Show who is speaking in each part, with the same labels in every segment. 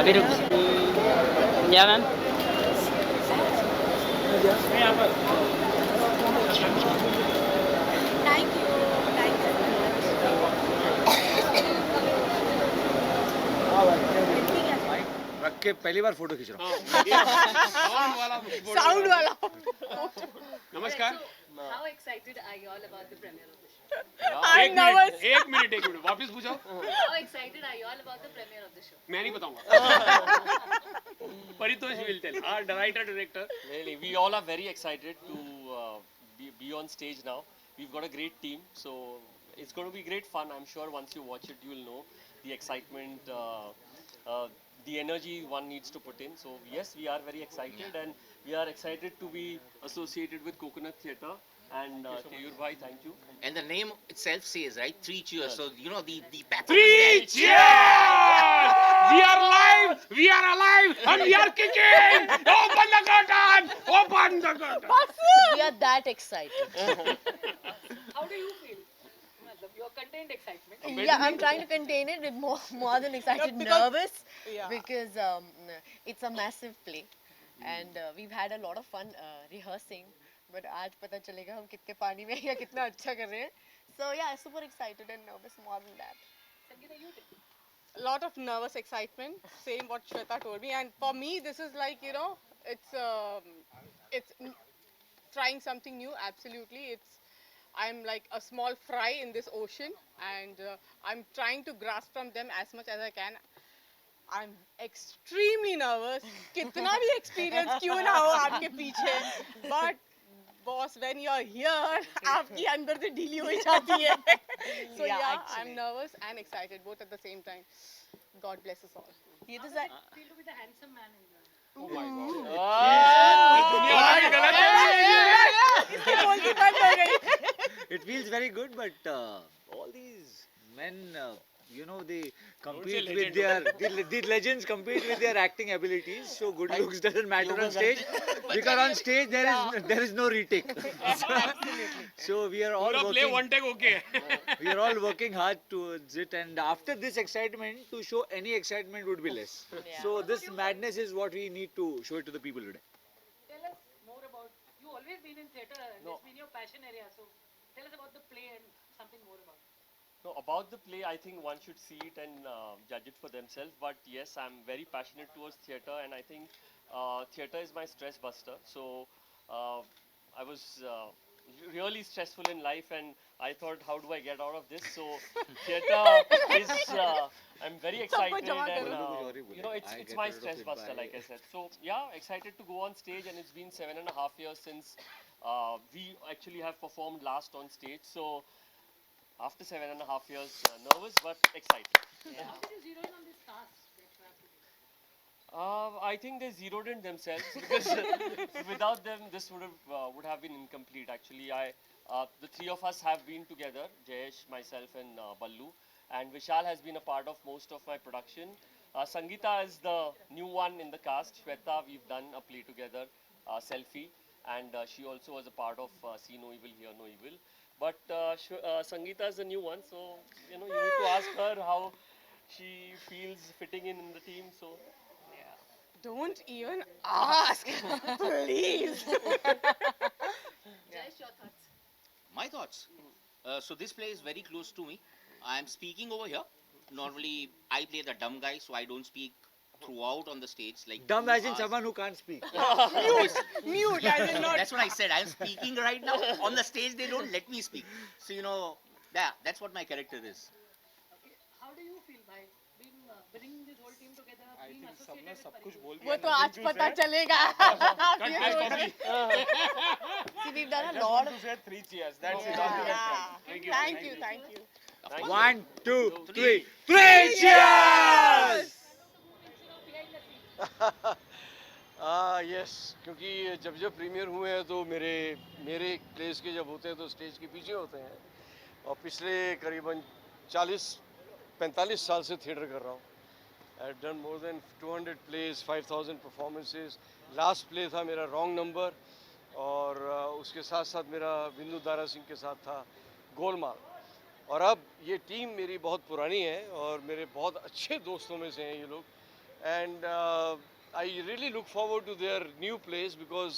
Speaker 1: अभी रुक। क्या ma'am?
Speaker 2: Thank you. Thank you so
Speaker 3: रख के पहली बार फोटो खींच रहा हूँ।
Speaker 2: Sound wala.
Speaker 4: नमस्कार।
Speaker 5: How excited are you all about the premiere of the show?
Speaker 2: I'm nervous.
Speaker 4: एक मिनट वापस पूछो।
Speaker 5: How excited are you all about the premiere of the show?
Speaker 4: मैं नहीं बताऊंगा। Paritosh will tell. Our writer director.
Speaker 6: Really, we all are very excited to be on stage now. We've got a great team, so it's going to be great fun. I'm sure once you watch it, you'll know the excitement, the energy one needs to put in. So yes, we are very excited, and we are excited to be associated with Coconut Theatre. And Keyur Bhai, thank you.
Speaker 7: And the name itself says, right? Three cheers. So, you know, the pathos
Speaker 4: Three
Speaker 7: is there.
Speaker 4: cheers! We are live, we are alive, and we are kicking! Open the curtain! Open the curtain!
Speaker 5: We are that excited.
Speaker 2: How do you feel? Your contained excitement.
Speaker 5: Yeah, I'm trying to contain it with more than excited, nervous, because it's a massive play, and we've had a lot of fun rehearsing. But आज पता चलेगा हम कितने पानी में या कितना अच्छा कर रहे हैं. So yeah, super excited and nervous more than that.
Speaker 2: Sangeeta, you did. A lot of nervous excitement, same what Shweta told me. And for me, this is like, you know, it's trying something new, absolutely. I'm like a small fry in this ocean, and I'm trying to grasp from them as much as I can. I'm extremely nervous. कितना भी experience क्यों ना हो आपके पीछे, but boss, when you're here, आपकी अंदर से ढीली हो जाती है. So yeah, I'm nervous and excited both at the same time. God bless us all.
Speaker 5: ये तो सा-
Speaker 2: Feel to be the handsome man in the
Speaker 4: Oh my God.
Speaker 3: दुनिया
Speaker 4: वाली गलत है।
Speaker 2: इसके बोलती बंद हो गई.
Speaker 3: It feels very good, but all these men, you know, they compete
Speaker 4: say
Speaker 3: with the legends compete with their acting abilities. So good looks doesn't matter on stage, because on stage there is no retake. So we are all
Speaker 4: पूरा play
Speaker 3: working.
Speaker 4: one take okay.
Speaker 3: We are all working hard towards it, and after this excitement, to show any excitement would be less. So this madness is what we need to show it to the people today.
Speaker 2: Tell us more about. You always been in theatre. It's been your passion area. So tell us about the play and something more about it.
Speaker 6: No, about the play, I think one should see it and judge it for themselves. But yes, I'm very passionate towards theatre, and I think theatre is my stress buster. So I was really stressful in life, and I thought, how do I get out of this? So theatre is, I'm very excited, and you know, it's my stress buster, like I said. So yeah, excited to go on stage, and it's been 7.5 years since we actually have performed last on stage. So after 7.5 years, nervous but excited.
Speaker 2: How did you zero in on this cast that you have to do?
Speaker 6: I think they zeroed in themselves because without them, this would have been incomplete. Actually, the three of us have been together: Jayesh, myself, and Ballu. And Vishal has been a part of most of my production. Sangeeta is the new one in the cast. Shweta, we've done a play together, Selfie, and she also was a part of See No Evil, Hear No Evil. But Sangeeta is the new one, so you know you need to ask her how she feels fitting in the team. So
Speaker 2: Don't even ask, please.
Speaker 5: Jayesh, your thoughts?
Speaker 7: My thoughts. So this play is very close to me. I'm speaking over here. Normally, I play the dumb guy, so I don't speak throughout on the stage. Like
Speaker 3: Dumb
Speaker 7: you
Speaker 3: as in
Speaker 7: asked.
Speaker 3: someone who can't speak.
Speaker 2: Mute, as in not.
Speaker 7: That's what I said. I'm speaking right now. On the stage, they don't let me speak. So, you know, yeah, that's what my character is.
Speaker 2: Okay. How do you feel by bringing this whole team together, being associated with
Speaker 4: सब कुछ बोल
Speaker 2: वो तो आज पता चलेगा.
Speaker 5: See, we've done a lot of.
Speaker 4: say three cheers. That's
Speaker 2: Thank you. Thank you.
Speaker 6: thank you.
Speaker 3: 1, 2, 3, 3 cheers!
Speaker 8: Yes क्योंकि जब प्रीमियर हुए हैं तो मेरे प्लेस के जब होते हैं तो स्टेज के पीछे होते हैं और पिछले करीबन 40-45 साल से थिएटर कर रहा हूँ. I have done more than 200 place, 5000 performances. Last play था मेरा रॉन्ग नंबर, और उसके साथ साथ मेरा बिंदु दारा सिंह के साथ था गोलमाल. और अब ये टीम मेरी बहुत पुरानी है और मेरे बहुत अच्छे दोस्तों में से हैं ये लोग. And I really look forward to their new place because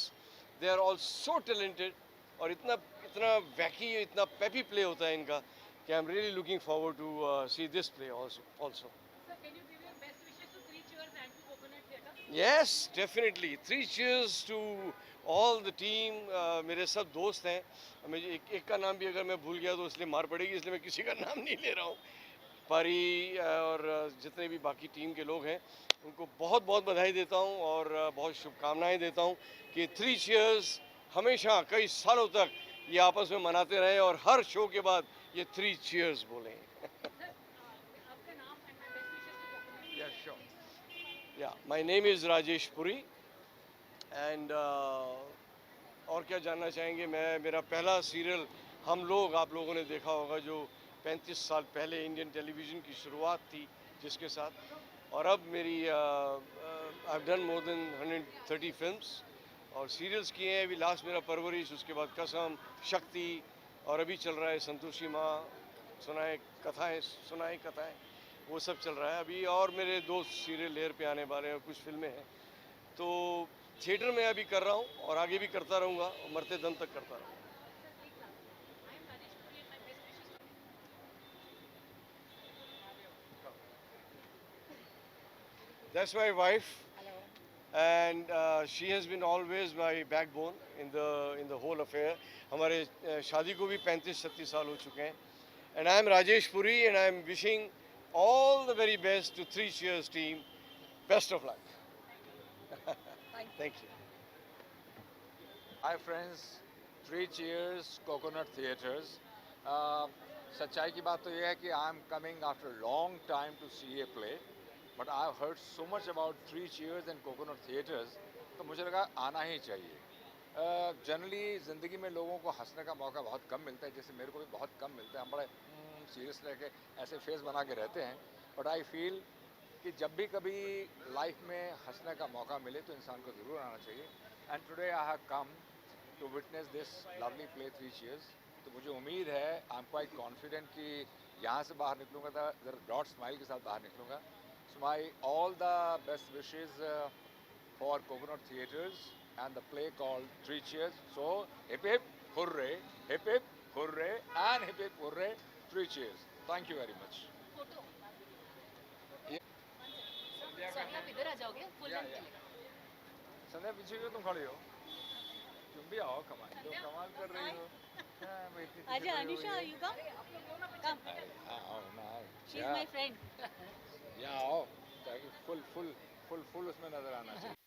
Speaker 8: they are all so talented. और इतना इतना वैकी, इतना पेपी प्ले होता है इनका कि I am really looking forward to see this play also. Yes, definitely. 3 cheers to all the team. मेरे सब दोस्त हैं. मुझे एक का नाम भी अगर मैं भूल गया तो इसलिए मार पड़ेगी, इसलिए मैं किसी का नाम नहीं ले रहा हूँ. पारी और जितने भी बाकी टीम के लोग हैं उनको बहुत बहुत बधाई देता हूँ और बहुत शुभकामनाएं देता हूँ कि 3 cheers हमेशा कई सालों तक ये आपस में मनाते रहें और हर शो के बाद ये 3 cheers बोलें. Yeah, sure. Yeah, my name is Rajesh Puri and और क्या जानना चाहेंगे. मेरा पहला सीरियल हम लोग, आप लोगों ने देखा होगा, जो 35 साल पहले इंडियन टेलीविज़न की शुरुआत थी जिसके साथ. और अब मेरी I have done more than 130 films और सीरियल्स किए हैं. अभी लास्ट मेरा परवरिश, उसके बाद कसम, शक्ति और अभी चल रहा है संतोषी माँ सुनाए कथाएं, वो सब चल रहा है अभी. और मेरे 2 सीरियल लेयर पे आने वाले हैं और कुछ फिल्में हैं. तो थिएटर में अभी कर रहा हूँ और आगे भी करता रहूँगा और मरते दम तक करता रहूँगा. That's my wife. Hello. And she has been always my backbone in the whole affair. हमारे शादी को भी 35-36 साल हो चुके हैं. And I am Rajesh Puri and I am wishing all the very best to 3 Cheers team. Best of luck. Thank you.
Speaker 9: Hi friends, 3 Cheers Coconut Theatres. सच्चाई की बात तो ये है कि I am coming after long time to see a play, but I have heard so much about 3 Cheers and coconut theatres, तो मुझे लगा आना ही चाहिए. जनरली ज़िंदगी में लोगों को हंसने का मौका बहुत कम मिलता है, जैसे मेरे को भी बहुत कम मिलता है. हम बड़े सीरियस लेके ऐसे फेस बना के रहते हैं, बट आई फील कि जब भी कभी लाइफ में हंसने का मौका मिले तो इंसान को ज़रूर आना चाहिए. And today I have come to witness this lovely play 3 Cheers. तो मुझे उम्मीद है, आई एम क्वाइट कॉन्फिडेंट कि यहाँ से बाहर निकलूँगा तो ज़रा ब्रॉड स्माइल के साथ बाहर निकलूँगा. So my all the best wishes for coconut theatres and the play called 3 Cheers. So hip hip hooray, hip hip hooray and hip hip hooray, 3 Cheers. Thank you very much.
Speaker 5: Sunny आप इधर आ जाओगे full length के लिए.
Speaker 9: संध्या पीछे क्यों तुम खड़ी हो? तुम भी आओ, कमाल कर रही हो.
Speaker 10: आजा अनिशा, you come.
Speaker 9: आओ ना.
Speaker 10: She's my friend.
Speaker 9: या आओ, ताकि फुल उसमें नजर आना चाहिए.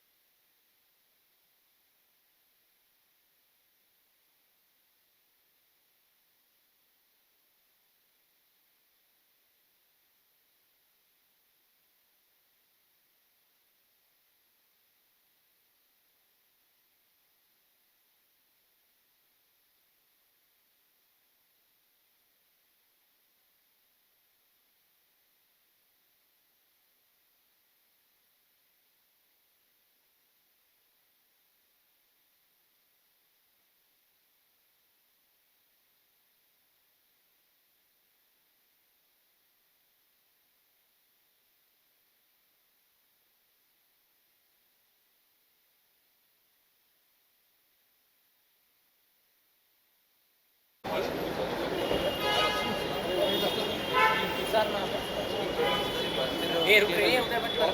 Speaker 1: ये रुक रही है उधर मतलब.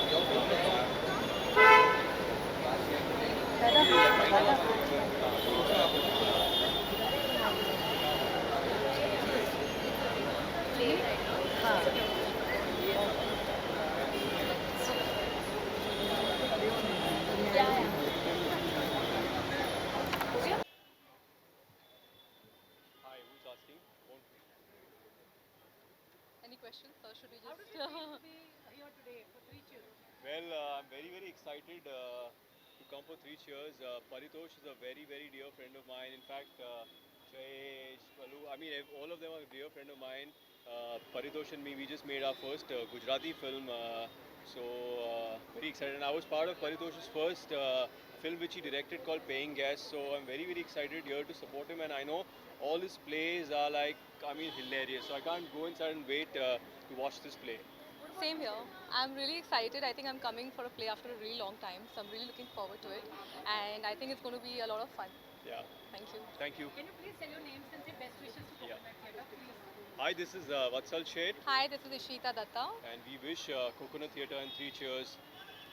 Speaker 6: Hi, who's asking?
Speaker 2: Any questions or should we just?
Speaker 6: Well, I'm very excited to come for 3 Cheers. Paritosh is a very dear friend of mine. In fact, Jayesh, Palu, I mean all of them are a dear friend of mine. Paritosh and me, we just made our first Gujarati film. So very excited. And I was part of Paritosh's first film which he directed called Paying Gas. So I'm very excited here to support him. And I know all his plays are like
Speaker 8: I mean, hilarious. So I can't go inside and wait to watch this play.
Speaker 11: Same here. I'm really excited. I think I'm coming for a play after a really long time, so I'm really looking forward to it. And I think it's going to be a lot of fun.
Speaker 8: Yeah.
Speaker 11: Thank you.
Speaker 8: Thank you.
Speaker 10: Can you please tell your names and say best wishes to Coconut Theatre, please?
Speaker 8: Hi, this is Vatsal Sheth,
Speaker 11: Hi, this is Ishita Datta.
Speaker 8: and we wish Coconut Theatre and Three Cheers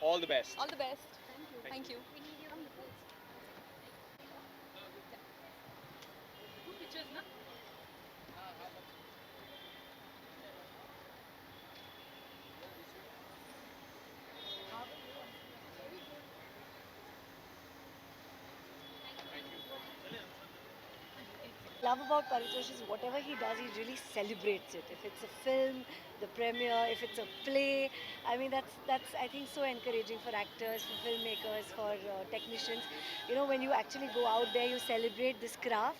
Speaker 8: all the best.
Speaker 11: All the best. Thank you.
Speaker 10: We need you on the post. Two pictures, na?
Speaker 12: Love about Paritosh is whatever he does, he really celebrates it. If it's a film, the premiere, if it's a play, I mean that's I think so encouraging for actors, for filmmakers, for technicians. You know, when you actually go out there, you celebrate this craft.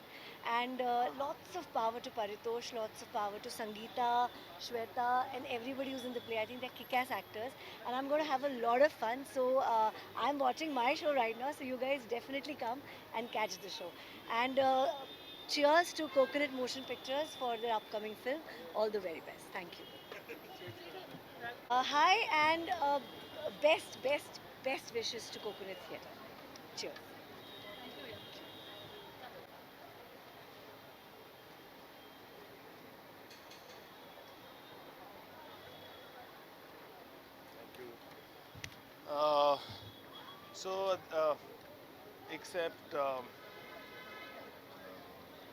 Speaker 12: And lots of power to Paritosh, lots of power to Sangeeta, Shweta, and everybody who's in the play. I think they're kick-ass actors, and I'm going to have a lot of fun. So I'm watching my show right now, so you guys definitely come and catch the show. And cheers to Coconut Motion Pictures for their upcoming film. All the very best. Thank you. Hi, and best wishes to Coconut Theatre. Cheers.
Speaker 13: Except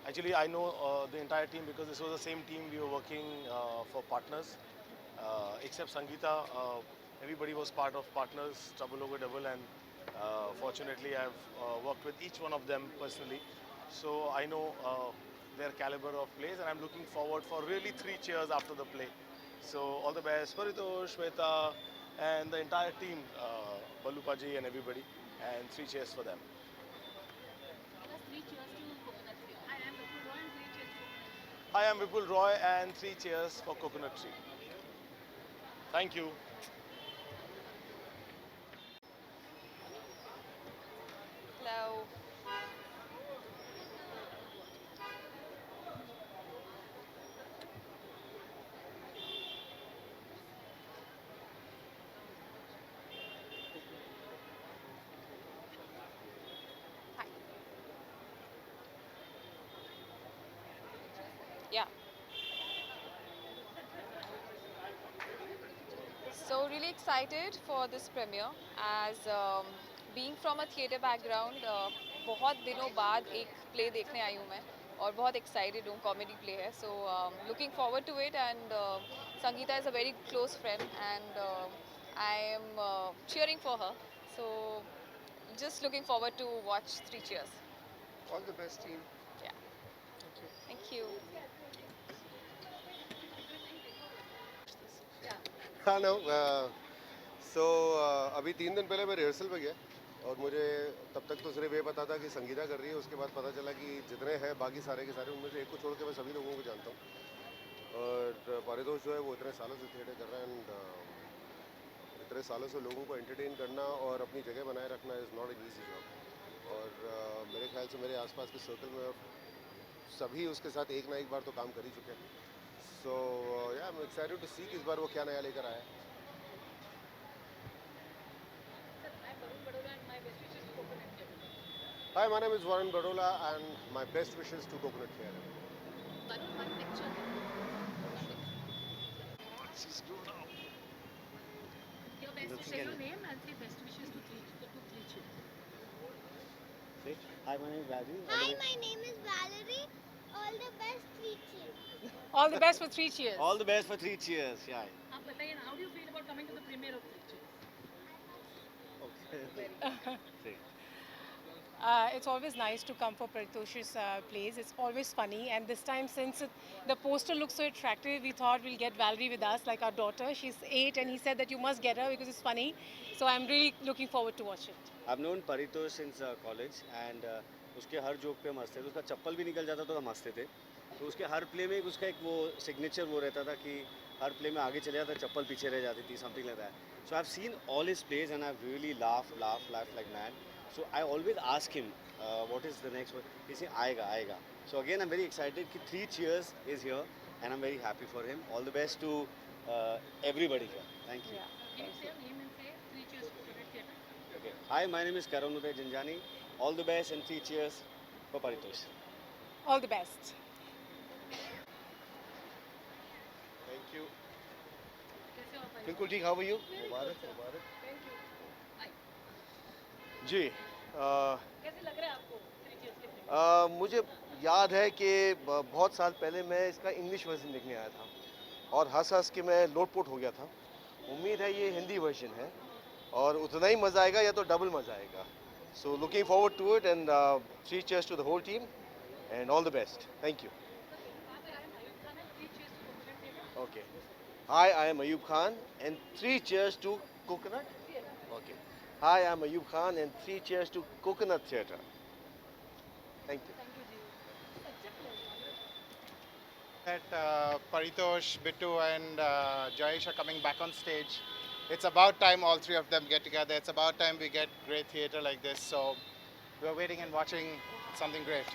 Speaker 13: actually I know the entire team because this was the same team we were working for Partners. Except Sangeeta, everybody was part of Partners, Trouble Over Double, and fortunately I've worked with each one of them personally. So I know their caliber of plays, and I'm looking forward for really 3 cheers after the play. So all the best, Paritosh, Shweta, and the entire team, Ballupaji and everybody, and 3 cheers for them.
Speaker 10: Three cheers to Coconut Theatre. I am Vipul Roy and three cheers to Coconut Theatre.
Speaker 13: Hi, I'm Vipul Roy, and 3 cheers for Coconut Tree. Thank you.
Speaker 11: Hello. Hi. Yeah. So really excited for this premiere as being from a theatre background बहुत दिनों बाद एक play देखने आई हूँ मैं और बहुत excited हूँ comedy play है so looking forward to it and Sangeeta is a very close friend and I am cheering for her so just looking forward to watch Three Cheers.
Speaker 14: All the best, team.
Speaker 11: Yeah. Thank you.
Speaker 14: हाँ no सो अभी 3 दिन पहले मैं rehearsal पे गया और मुझे तब तक तो सिर्फ ये पता था कि संगीता कर रही है उसके बाद पता चला कि जितने हैं बाकी सारे के सारे उनमें से एक को छोड़ के मैं सभी लोगों को जानता हूँ और पारितोष जो है वो इतने सालों से थिएटर कर रहा है एंड इतने सालों से लोगों को एंटरटेन करना और अपनी जगह बनाए रखना is not an easy job और मेरे ख्याल से मेरे आसपास के सर्कल में सभी उसके साथ एक ना एक बार तो काम कर ही चुके हैं सो या आई एम एक्साइटेड टू सी कि इस बार वो क्या नया लेकर आया है. Hi, my name is Varun Barola and my best wishes to Coconut Theatre.
Speaker 10: Varun, one picture. Your best, say your name and say best wishes to three cheers.
Speaker 15: Hi, my name is Raju.
Speaker 16: Hi, my name is Valerie. All the best, Three Cheers.
Speaker 2: All the best for Three Cheers.
Speaker 15: All the best for Three Cheers. Yeah.
Speaker 10: आप बताइए ना, how do you feel about coming to the premiere of Three Cheers?
Speaker 15: Okay.
Speaker 2: It's always nice to come for Paritosh's plays. It's always funny, and this time since the poster looks so attractive, we thought we'll get Valerie with us, like our daughter. She's 8, and he said that you must get her because it's funny. So I'm really looking forward to watch it.
Speaker 15: I've known Paritosh since college, and उसके हर joke पे हम हंसते थे. उसका चप्पल भी निकल जाता तो हम हंसते थे. तो उसके हर प्ले में उसका एक वो सिग्नेचर वो रहता था कि हर प्ले में आगे चले जाता चप्पल पीछे रह जाती थी, something like that. So I've seen all his plays and I've really laughed like mad. So I always ask him what is the next one. He says आएगा. So again, I'm very excited. कि 3 Cheers is here, and I'm very happy for him. All the best to everybody here. Thank you.
Speaker 10: Can you say your name and say 3 cheers to Coconut Theatre?
Speaker 15: Okay. Hi, my name is Karan Uday Janjani. All the best and 3 cheers for Paritosh.
Speaker 2: All the best.
Speaker 13: Thank you.
Speaker 10: कैसे हो आप?
Speaker 13: बिल्कुल ठीक, how are you? मुबारक मुबारक। जी
Speaker 10: कैसे लग रहा है आपको 3 cheers के film?
Speaker 13: मुझे याद है कि बहुत साल पहले मैं इसका इंग्लिश वर्जन देखने आया था और हंस हंस के मैं लोटपोट हो गया था। उम्मीद है ये हिंदी वर्जन है और उतना ही मज़ा आएगा या तो डबल मज़ा आएगा। So looking forward to it and 3 cheers to the whole team and all the best. Thank you. Okay. Hi, I am Ayub Khan and 3 cheers to Coconut. Okay. Hi, I am Ayub Khan and 3 cheers to Coconut Theatre. Thank you.
Speaker 17: That Paritosh, Bittu and Jayesh are coming back on stage. It's about time all three of them get together. It's about time we get great theatre like this. So we're waiting and watching something great.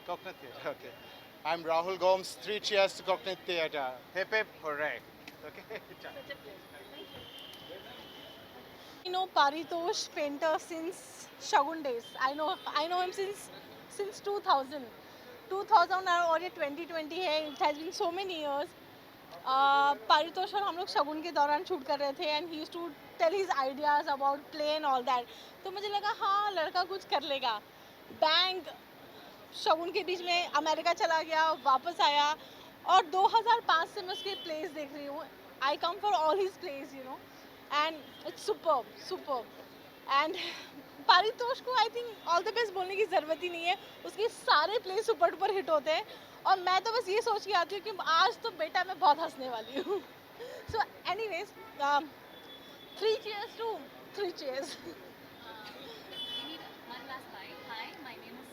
Speaker 17: Coconut Theatre, okay. I'm Rahul Gomes, 3 cheers to Coconut Theatre. Hip hip hooray. Okay.
Speaker 18: I know Paritosh Painter since Shagun days. I know him since 2000. 2000 और ये 2020 है. It has been so many years. Paritosh और हम लोग शगुन के दौरान shoot कर रहे थे and he used to tell his ideas about play and all that. तो मुझे लगा हाँ लड़का कुछ कर लेगा. Bang शगुन के बीच में अमेरिका चला गया, वापस आया और 2005 से मैं उसके प्लेस देख रही हूँ. I come for all his plays, you know, and it's superb. And Paritosh को I think all the best बोलने की ज़रूरत ही नहीं है. उसके सारे प्ले सुपर डुपर हिट होते हैं और मैं तो बस ये सोच के आती हूँ कि आज तो बेटा मैं बहुत हंसने वाली हूँ. So anyways, 3 cheers to 3 cheers.
Speaker 10: We need one last line. Hi, my name is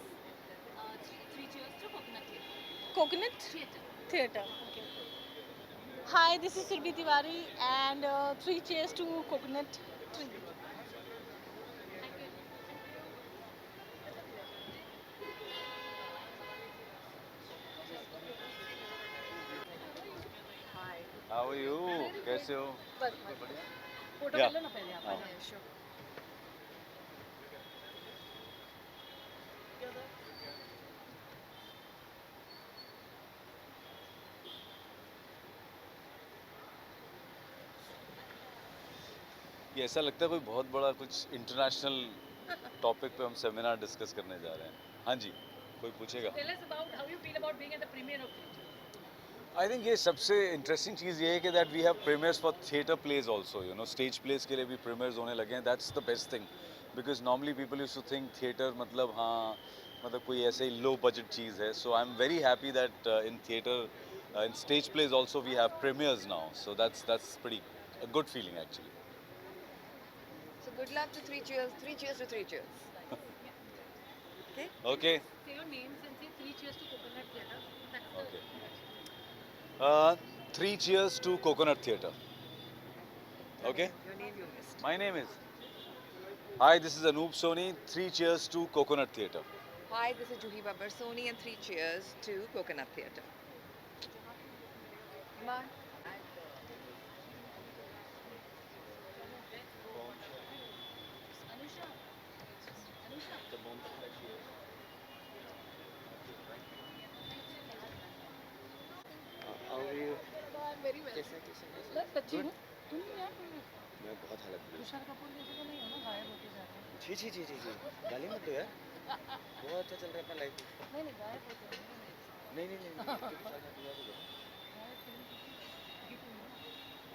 Speaker 10: 3 cheers to Coconut Theatre.
Speaker 18: Coconut Theatre. Okay. Hi, this is Surbhi Tiwari and 3 cheers to Coconut Tree.
Speaker 19: How are you? कैसे हो?
Speaker 10: बस photo
Speaker 19: Yeah.
Speaker 10: कर लो ना पहले आप. Sure.
Speaker 19: ये ऐसा लगता है कोई बहुत बड़ा कुछ इंटरनेशनल टॉपिक पे हम सेमिनार डिस्कस करने जा रहे हैं. हाँ जी, कोई पूछेगा?
Speaker 10: Tell us about how you feel about being at the premiere of 3 cheers.
Speaker 19: I think ये सबसे इंटरेस्टिंग चीज़ ये है कि that we have premieres for theatre plays also, you know, stage plays के लिए भी प्रीमियर्स होने लगे हैं. That's the best thing because normally people used to think theatre मतलब हाँ मतलब कोई ऐसे ही लो बजट चीज़ है. So I am very happy that in theatre in stage plays also we have premieres now, so that's pretty a good feeling actually.
Speaker 20: So good luck to 3 cheers. 3 cheers to 3 cheers. Okay.
Speaker 19: Okay.
Speaker 10: Say your names and say 3 cheers to Coconut Theatre. That's
Speaker 19: Okay. 3 cheers to Coconut Theatre. Okay.
Speaker 20: Your name you missed.
Speaker 19: My name is. Hi, this is Anoop Soni. 3 cheers to Coconut Theatre.
Speaker 20: Hi, this is Juhi Babbar Soni and 3 cheers to Coconut Theatre. Come on.
Speaker 10: Anusha.
Speaker 15: How are you?
Speaker 10: Very well. बस अच्छी हूँ. तुम यार
Speaker 15: मैं बहुत हालत बुरी.
Speaker 10: तुषार कपूर जैसे तो नहीं हो ना, गायब होते जा रहे हैं.
Speaker 15: जी गाली मत दो यार. बहुत अच्छा चल रहा है अपना लाइफ.
Speaker 10: नहीं गायब होते हैं.
Speaker 15: नहीं.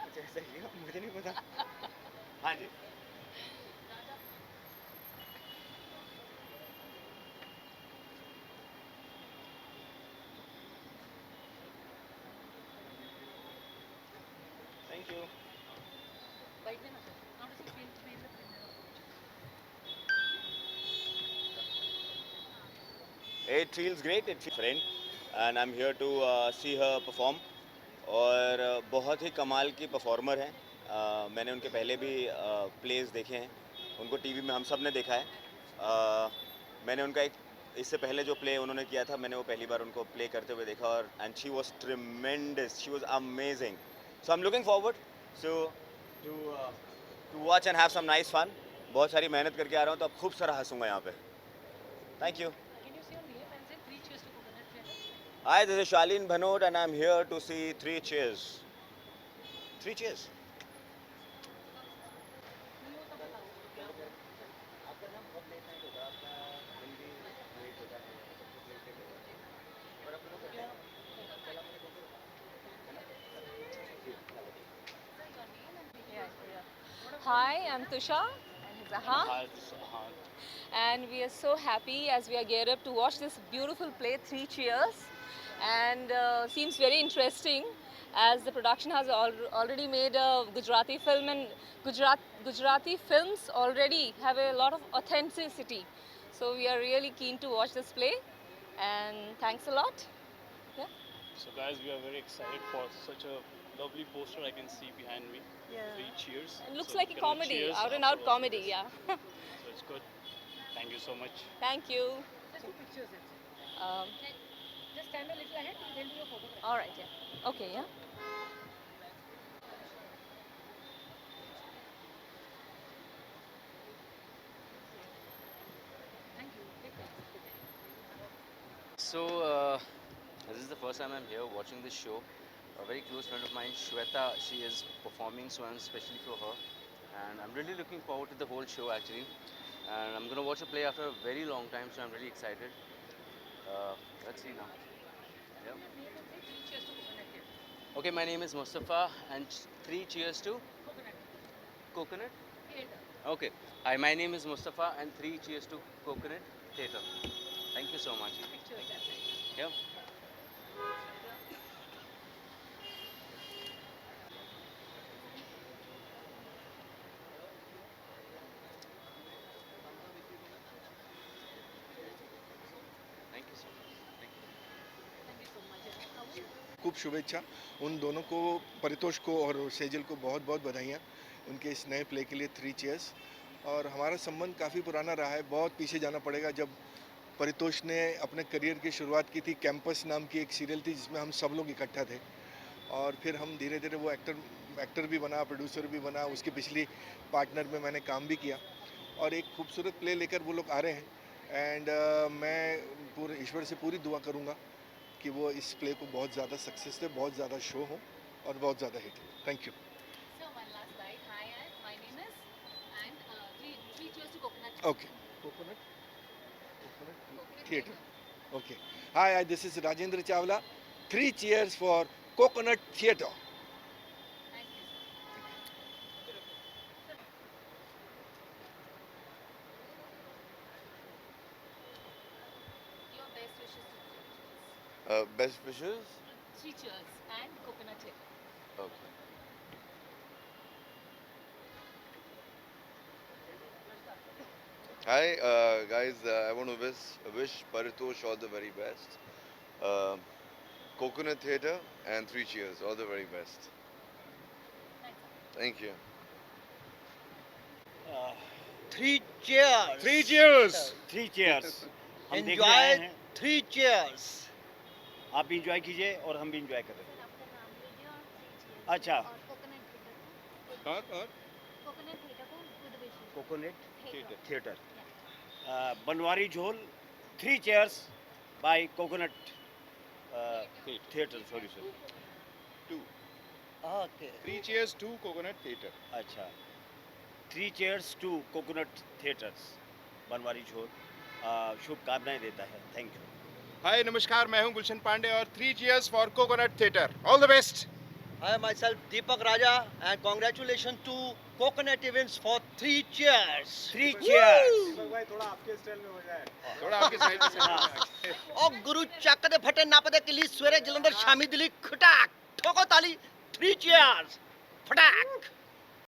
Speaker 15: अच्छा ऐसा ही है, मुझे नहीं पता. हाँ जी. Thank you.
Speaker 10: बैठने ना. How does it feel to be in the premiere of 3 cheers?
Speaker 15: It feels great. It's a friend, and I'm here to see her perform. और बहुत ही कमाल की परफॉर्मर हैं. मैंने उनके पहले भी प्लेस देखे हैं. उनको टीवी में हम सब ने देखा है.
Speaker 21: मैंने उनका एक इससे पहले जो प्ले उन्होंने किया था मैंने वो पहली बार उनको प्ले करते हुए देखा और and she was tremendous, she was amazing. So I am looking forward to watch and have some nice fun. बहुत सारी मेहनत करके आ रहा हूँ तो अब खूब सारा हंसूंगा यहाँ पे. Thank you. Hi, this is Shalin Bhanot and I'm here to see Three Cheers. Three Cheers.
Speaker 11: Hi, I'm Tusha and Zaha. And we are so happy as we are geared up to watch this beautiful play, Three Cheers. And seems very interesting as the production has already made a Gujarati film, and Gujarati films already have a lot of authenticity. So we are really keen to watch this play, and thanks a lot. Yeah.
Speaker 22: So guys, we are very excited for such a lovely poster I can see behind me.
Speaker 11: Yeah.
Speaker 22: Three Cheers.
Speaker 11: It looks
Speaker 22: So
Speaker 11: like
Speaker 22: we
Speaker 11: a
Speaker 22: can all
Speaker 11: comedy,
Speaker 22: cheers
Speaker 11: out and out
Speaker 22: afterwards.
Speaker 11: comedy, yeah.
Speaker 22: So it's good. Thank you so much.
Speaker 11: Thank you.
Speaker 18: Just two pictures. Just stand a little ahead, then do your photograph.
Speaker 11: All right, yeah. Okay, yeah.
Speaker 23: So, this is the first time I'm here watching this show. A very close friend of mine, Shweta, she is performing, so I'm especially for her. And I'm really looking forward to the whole show actually. And I'm going to watch a play after a very long time, so I'm really excited. Let's see now. Yeah. Okay, my name is Mustafa and Three Cheers to Coconut? Okay. Hi, my name is Mustafa and Three Cheers to Coconut Theatre. Thank you so much. Yeah. Thank you so much.
Speaker 24: खूब शुभेच्छा उन दोनों को, परितोष को और सेजल को बहुत बहुत बधाइयाँ उनके इस नए प्ले के लिए थ्री चेयर्स. और हमारा संबंध काफ़ी पुराना रहा है. बहुत पीछे जाना पड़ेगा. जब परितोष ने अपने करियर की शुरुआत की थी, कैंपस नाम की एक सीरियल थी जिसमें हम सब लोग इकट्ठा थे, और फिर हम धीरे धीरे वो एक्टर भी बना, प्रोड्यूसर भी बना. उसकी पिछली पार्टनर में मैंने काम भी किया और एक खूबसूरत प्ले लेकर वो लोग आ रहे हैं. एंड मैं पूरे ईश्वर से पूरी दुआ करूँगा कि वो इस प्ले को बहुत ज़्यादा सक्सेस दे, बहुत ज़्यादा शो हो और बहुत ज़्यादा हिट हो. Thank you.
Speaker 10: So one last bite. Hi, my name is and three cheers to coconut.
Speaker 24: Okay. Coconut Theatre. Okay. Hi, this is Rajendra Chawla. Three cheers for Coconut Theatre.
Speaker 10: Your best wishes to
Speaker 25: Best wishes?
Speaker 10: Three Cheers and Coconut Hill.
Speaker 25: Okay. Hi, guys. I want to wish Paritosh all the very best. Coconut Theatre and Three Cheers, all the very best. Thank you.
Speaker 26: Three cheers.
Speaker 27: Three cheers. Three cheers. हम देखने आए
Speaker 26: Enjoy
Speaker 27: हैं.
Speaker 26: three cheers.
Speaker 27: आप भी enjoy कीजिए और हम भी इंजॉय करें. अच्छा. और कोकोनट थिएटर. बनवारी झोल. Three cheers by Coconut Theatre. Sorry sir.
Speaker 26: Two. Okay.
Speaker 27: Three cheers to Coconut Theatre. अच्छा. Three cheers to Coconut Theatres. Banwari झोल. शुभकामनाएं देता है. Thank you.
Speaker 17: हाय नमस्कार, मैं हूं गुलशन पांडे और three cheers for coconut theatre. All the best.
Speaker 26: I myself Deepak Raja and congratulations to Coconut Events for three cheers.
Speaker 27: Three cheers.
Speaker 26: भाई थोड़ा आपके स्टाइल में हो जाए.
Speaker 17: थोड़ा आपके स्टाइल में से.
Speaker 26: और गुरु ਚੱਕ ਦੇ ਫਟੇ ਨੱਪ ਦੇ ਕਿਲੀ ਸਵੇਰੇ ਜਲੰਧਰ ਸ਼ਾਮੀ ਦਿੱਲੀ ਖਟਾਕ ਠੋਕੋ ਤਾਲੀ three cheers. ਫਟਾਕ.